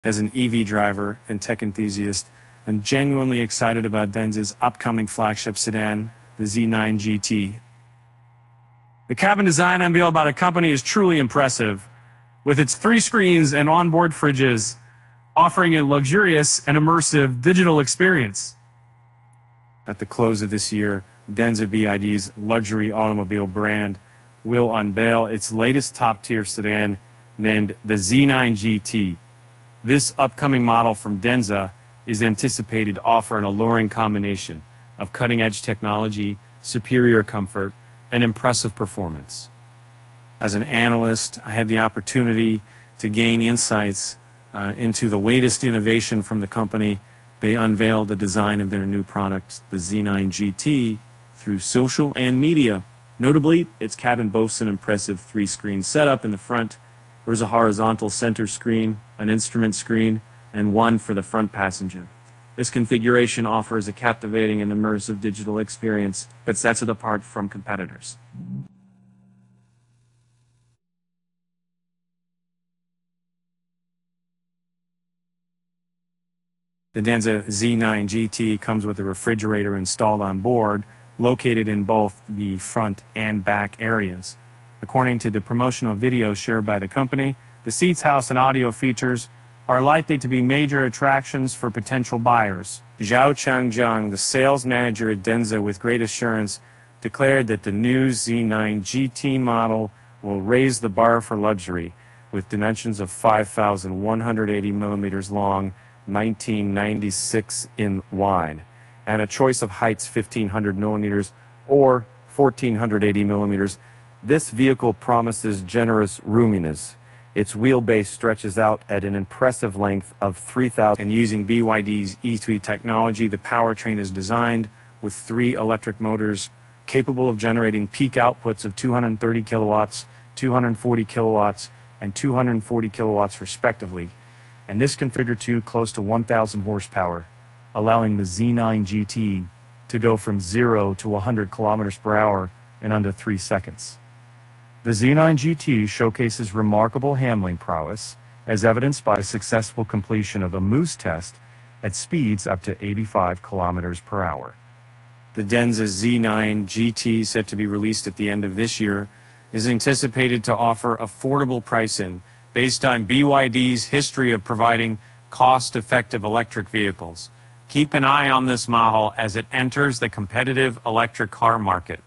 As an EV driver and tech enthusiast, I'm genuinely excited about Denza's upcoming flagship sedan, the Z9GT. The cabin design unveiled by the company is truly impressive, with its 3 screens and onboard fridges, offering a luxurious and immersive digital experience. At the close of this year, Denza BYD's luxury automobile brand will unveil its latest top-tier sedan named the Z9GT. This upcoming model from Denza is anticipated to offer an alluring combination of cutting-edge technology, superior comfort, and impressive performance. As an analyst, I had the opportunity to gain insights into the latest innovation from the company. They unveiled the design of their new product, the Z9GT, through social and media. Notably, its cabin boasts an impressive 3-screen setup in the front. There's a horizontal center screen, an instrument screen, and one for the front passenger. This configuration offers a captivating and immersive digital experience that sets it apart from competitors. The Denza Z9GT comes with a refrigerator installed on board, located in both the front and back areas. According to the promotional video shared by the company, the seats, house, and audio features are likely to be major attractions for potential buyers. Zhao Changjiang, the sales manager at Denza, with great assurance, declared that the new Z9GT model will raise the bar for luxury, with dimensions of 5,180 millimeters long, 1996 in wide, and a choice of heights 1,500 millimeters or 1,480 millimeters. This vehicle promises generous roominess. Its wheelbase stretches out at an impressive length of 3,000. And using BYD's E3 technology, the powertrain is designed with 3 electric motors capable of generating peak outputs of 230 kilowatts, 240 kilowatts, and 240 kilowatts respectively. And this can figure to close to 1,000 horsepower, allowing the Z9GT to go from 0 to 100 kilometers per hour in under 3 seconds. The Z9GT showcases remarkable handling prowess, as evidenced by successful completion of a moose test at speeds up to 85 kilometers per hour. The Denza Z9GT, set to be released at the end of this year, is anticipated to offer affordable pricing based on BYD's history of providing cost-effective electric vehicles. Keep an eye on this model as it enters the competitive electric car market.